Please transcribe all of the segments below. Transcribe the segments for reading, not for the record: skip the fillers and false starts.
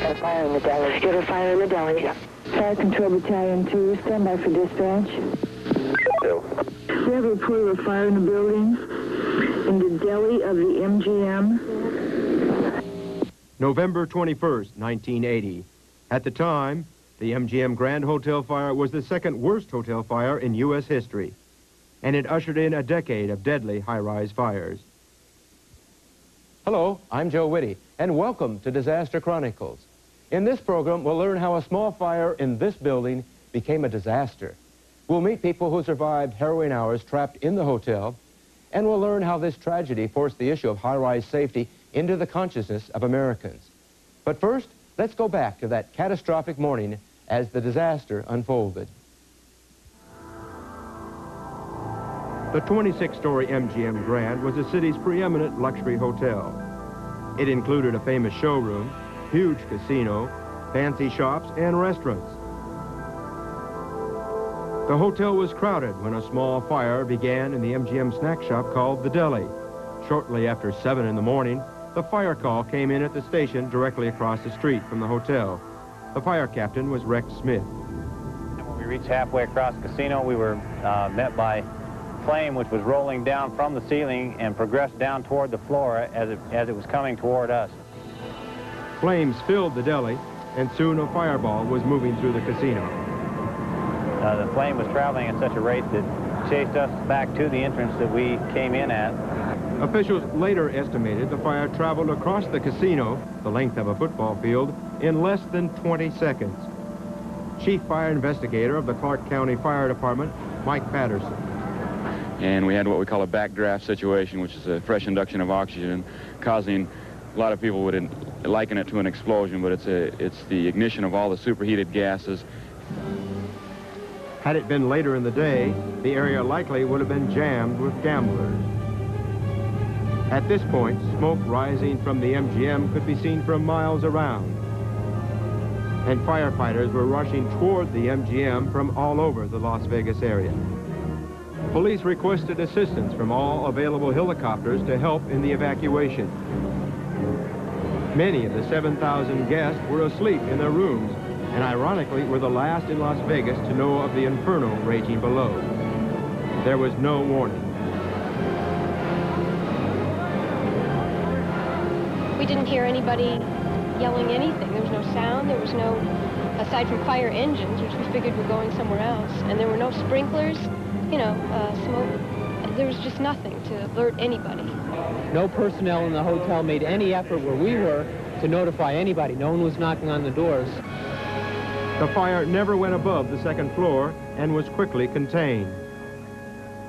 Got a fire in the deli. Got a fire in the deli. Yeah. Fire Control Battalion 2, stand by for dispatch. Bill. We have a report of a fire in the building in the deli of the MGM. November 21st, 1980. At the time, the MGM Grand Hotel fire was the second worst hotel fire in U.S. history, and it ushered in a decade of deadly high-rise fires. Hello, I'm Joe Whitty, and welcome to Disaster Chronicles. In this program, we'll learn how a small fire in this building became a disaster. We'll meet people who survived harrowing hours trapped in the hotel, and we'll learn how this tragedy forced the issue of high-rise safety into the consciousness of Americans. But first, let's go back to that catastrophic morning as the disaster unfolded. The 26-story MGM Grand was the city's preeminent luxury hotel. It included a famous showroom, huge casino, fancy shops, and restaurants. The hotel was crowded when a small fire began in the MGM snack shop called the Deli. Shortly after 7 in the morning, the fire call came in at the station directly across the street from the hotel. The fire captain was Rex Smith. When we reached halfway across the casino, we were met by flame which was rolling down from the ceiling and progressed down toward the floor as it was coming toward us. Flames filled the deli, and soon a fireball was moving through the casino. The flame was traveling at such a rate that it chased us back to the entrance that we came in at. Officials later estimated the fire traveled across the casino, the length of a football field, in less than 20 seconds. Chief Fire Investigator of the Clark County Fire Department, Mike Patterson. And we had what we call a backdraft situation, which is a fresh induction of oxygen, causing, a lot of people would liken it to an explosion, but it's the ignition of all the superheated gases. Had it been later in the day, the area likely would have been jammed with gamblers. At this point, smoke rising from the MGM could be seen from miles around, and firefighters were rushing toward the MGM from all over the Las Vegas area. Police requested assistance from all available helicopters to help in the evacuation. Many of the 7,000 guests were asleep in their rooms, and ironically were the last in Las Vegas to know of the inferno raging below. There was no warning. We didn't hear anybody yelling anything. There was no sound. There was no, aside from fire engines, which we figured were going somewhere else, and there were no sprinklers, you know, smoke. There was just nothing to alert anybody. No personnel in the hotel made any effort where we were to notify anybody. No one was knocking on the doors. The fire never went above the second floor and was quickly contained.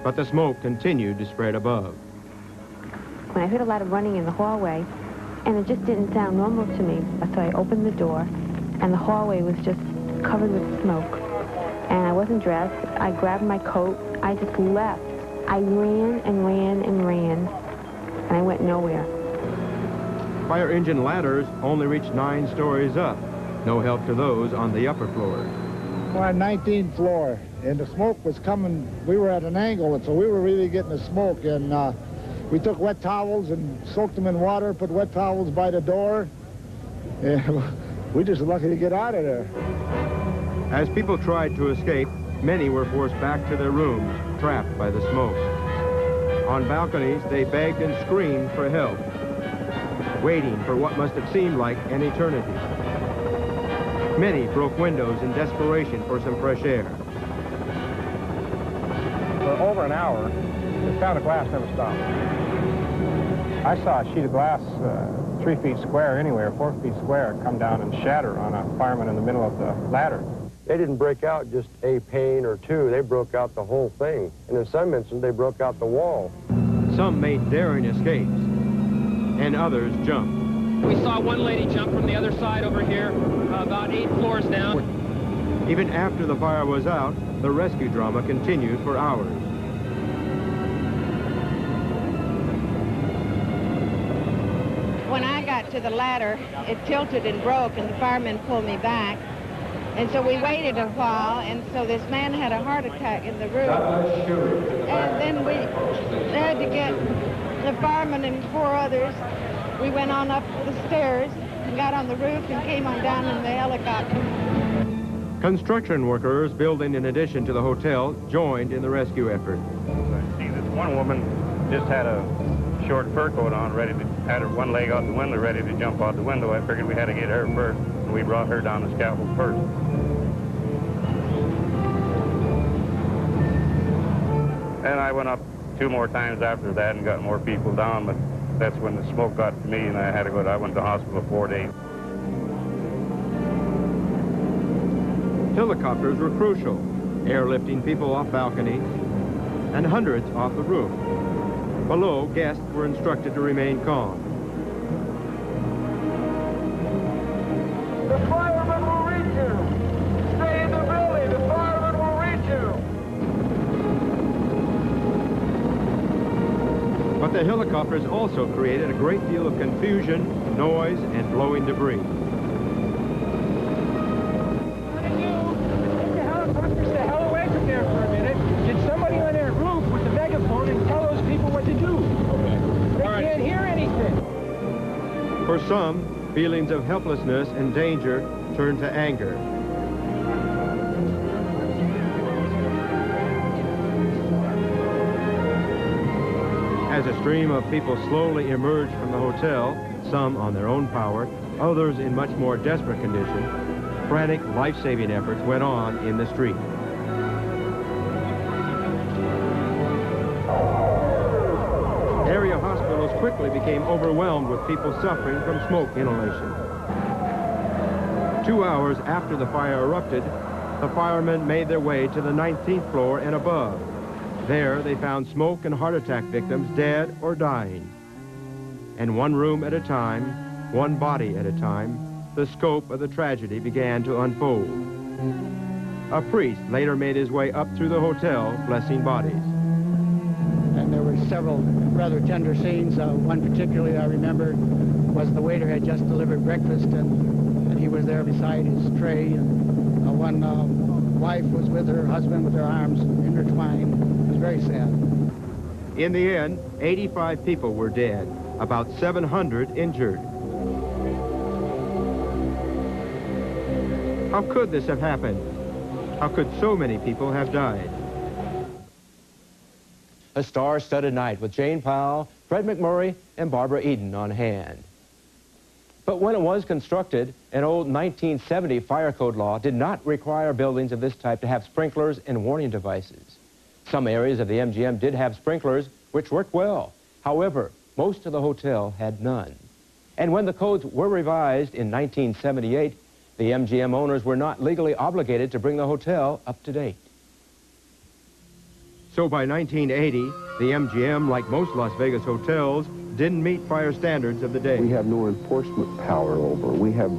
But the smoke continued to spread above. I heard a lot of running in the hallway, and it just didn't sound normal to me. So I opened the door, and the hallway was just covered with smoke. And I wasn't dressed. I grabbed my coat. I just left. I ran and ran and ran, and I went nowhere. Fire engine ladders only reached 9 stories up. No help to those on the upper floors. We're on 19th floor, and the smoke was coming. We were at an angle, and so we were really getting the smoke. And we took wet towels and soaked them in water, put wet towels by the door. And we just lucky to get out of there. As people tried to escape, many were forced back to their rooms, trapped by the smoke. On balconies, they begged and screamed for help, waiting for what must have seemed like an eternity. Many broke windows in desperation for some fresh air. For over an hour, the sound of glass never stopped. I saw a sheet of glass 3 feet square anywhere, 4 feet square, come down and shatter on a fireman in the middle of the ladder. They didn't break out just a pane or two. They broke out the whole thing. And in some instances, they broke out the wall. Some made daring escapes, and others jumped. We saw one lady jump from the other side over here, about 8 floors down. Even after the fire was out, the rescue drama continued for hours. When I got to the ladder, it tilted and broke, and the firemen pulled me back. And so we waited a while, and so this man had a heart attack in the room. And then we had to get the fireman and 4 others. We went on up the stairs, and got on the roof and came on down in the helicopter. Construction workers building in addition to the hotel joined in the rescue effort. See, this one woman just had a short fur coat on, had her one leg out the window, ready to jump out the window. I figured we had to get her first, and we brought her down the scaffold first. And I went up 2 more times after that and got more people down, but that's when the smoke got to me, and I went to the hospital 4 days. Helicopters were crucial, airlifting people off balconies and hundreds off the roof. Below, guests were instructed to remain calm. The firemen will reach you. Stay in the building. The firemen will reach you. But the helicopters also created a great deal of confusion, noise, and blowing debris. For some, feelings of helplessness and danger turned to anger. As a stream of people slowly emerged from the hotel, some on their own power, others in much more desperate condition, frantic life-saving efforts went on in the street. Area hospitals quickly became overwhelmed with people suffering from smoke inhalation. 2 hours after the fire erupted, the firemen made their way to the 19th floor and above. There, they found smoke and heart attack victims dead or dying. And one room at a time, one body at a time, the scope of the tragedy began to unfold. A priest later made his way up through the hotel, blessing bodies. And there were several rather tender scenes. One particularly I remember was the waiter had just delivered breakfast, and he was there beside his tray, and one wife was with her husband with their arms intertwined. It was very sad. In the end, 85 people were dead, about 700 injured. How could this have happened? How could so many people have died? A star-studded night with Jane Powell, Fred McMurray, and Barbara Eden on hand. But when it was constructed, an old 1970 fire code law did not require buildings of this type to have sprinklers and warning devices. Some areas of the MGM did have sprinklers, which worked well. However, most of the hotel had none. And when the codes were revised in 1978, the MGM owners were not legally obligated to bring the hotel up to date. So by 1980, the MGM, like most Las Vegas hotels, didn't meet fire standards of the day. We have no enforcement power over. We have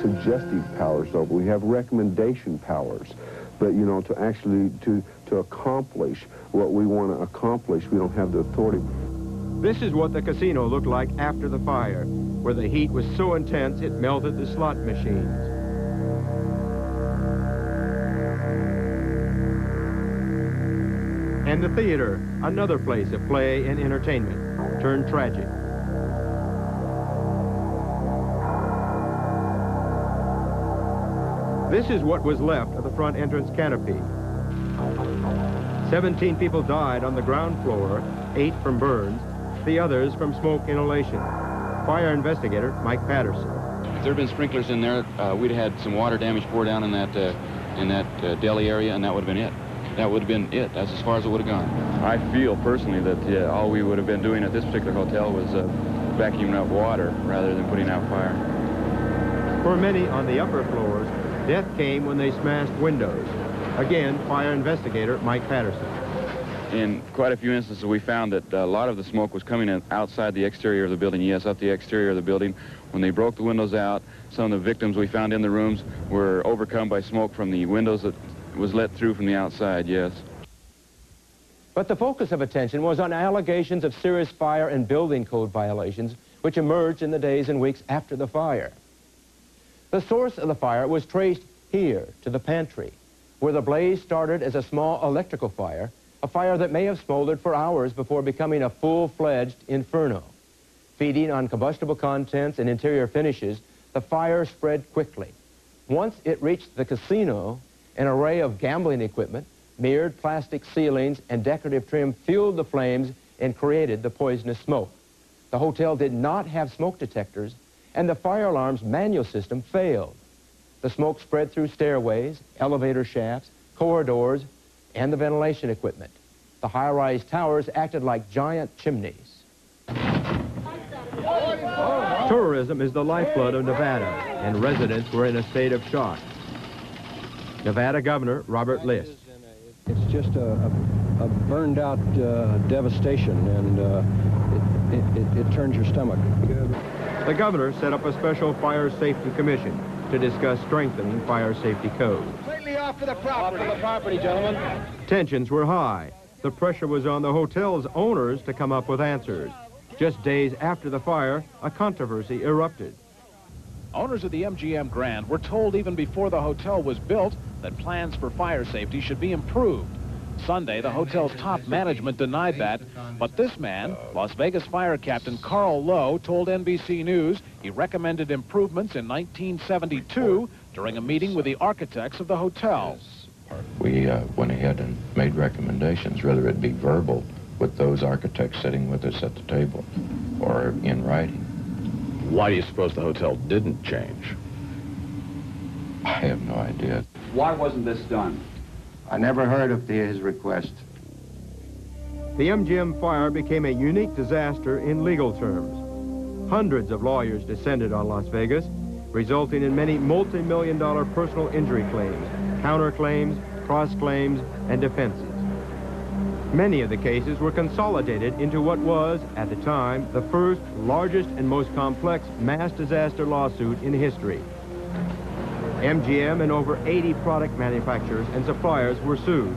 suggestive powers over. We have recommendation powers. But, you know, to actually, to accomplish what we want to accomplish, we don't have the authority. This is what the casino looked like after the fire, where the heat was so intense it melted the slot machines. And the theater, another place of play and entertainment, turned tragic. This is what was left of the front entrance canopy. 17 people died on the ground floor, 8 from burns, the others from smoke inhalation. Fire investigator Mike Patterson. If there had been sprinklers in there, we'd have had some water damage pour down in that deli area, and that would have been it. That would have been it. That's as far as it would have gone. I feel personally that all we would have been doing at this particular hotel was vacuuming up water rather than putting out fire. For many on the upper floors, death came when they smashed windows. Again, fire investigator Mike Patterson. In quite a few instances, we found that a lot of the smoke was coming in outside the exterior of the building. Yes, up the exterior of the building. When they broke the windows out, some of the victims we found in the rooms were overcome by smoke from the windows that was let through from the outside, yes. But the focus of attention was on allegations of serious fire and building code violations, which emerged in the days and weeks after the fire. The source of the fire was traced here to the pantry, where the blaze started as a small electrical fire, a fire that may have smoldered for hours before becoming a full-fledged inferno. Feeding on combustible contents and interior finishes, the fire spread quickly. Once it reached the casino, an array of gambling equipment, mirrored plastic ceilings, and decorative trim fueled the flames and created the poisonous smoke. The hotel did not have smoke detectors, and the fire alarm's manual system failed. The smoke spread through stairways, elevator shafts, corridors, and the ventilation equipment. The high-rise towers acted like giant chimneys. Tourism is the lifeblood of Nevada, and residents were in a state of shock. Nevada Governor Robert List. It's just a burned-out devastation, and it turns your stomach. The governor set up a special fire safety commission to discuss strengthening fire safety codes. Completely off of the property. Off of the property, gentlemen. Tensions were high. The pressure was on the hotel's owners to come up with answers. Just days after the fire, a controversy erupted. Owners of the MGM Grand were told even before the hotel was built that plans for fire safety should be improved. Sunday, the hotel's top management denied that, but this man, Las Vegas fire captain Carl Lowe, told NBC News he recommended improvements in 1972 during a meeting with the architects of the hotel. We went ahead and made recommendations, whether it be verbal with those architects sitting with us at the table or in writing. Why do you suppose the hotel didn't change? I have no idea. Why wasn't this done? I never heard of his request. The MGM fire became a unique disaster in legal terms. Hundreds of lawyers descended on Las Vegas, resulting in many multi-million-dollar personal injury claims, counterclaims, cross-claims, and defenses. Many of the cases were consolidated into what was, at the time, the first, largest, and most complex mass disaster lawsuit in history. MGM and over 80 product manufacturers and suppliers were sued.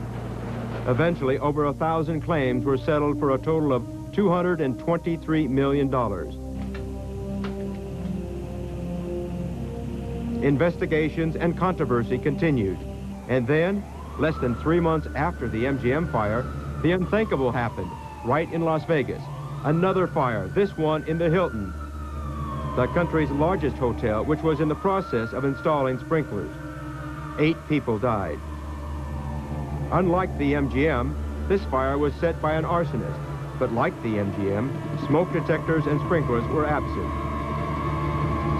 Eventually, over 1,000 claims were settled for a total of $223 million. Investigations and controversy continued. And then, less than 3 months after the MGM fire, the unthinkable happened, right in Las Vegas. Another fire, this one in the Hilton, the country's largest hotel, which was in the process of installing sprinklers. 8 people died. Unlike the MGM, this fire was set by an arsonist, but like the MGM, smoke detectors and sprinklers were absent.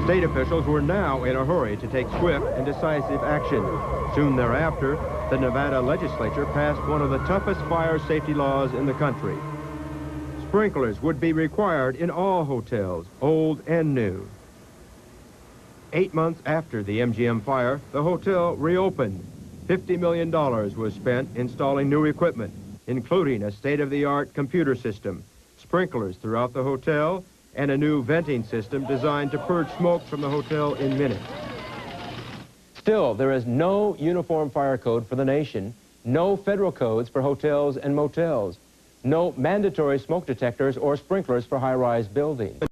State officials were now in a hurry to take swift and decisive action. Soon thereafter, the Nevada legislature passed one of the toughest fire safety laws in the country. Sprinklers would be required in all hotels, old and new. 8 months after the MGM fire, the hotel reopened. $50 million was spent installing new equipment, including a state-of-the-art computer system, sprinklers throughout the hotel, and a new venting system designed to purge smoke from the hotel in minutes. Still, there is no uniform fire code for the nation, no federal codes for hotels and motels, no mandatory smoke detectors or sprinklers for high-rise buildings.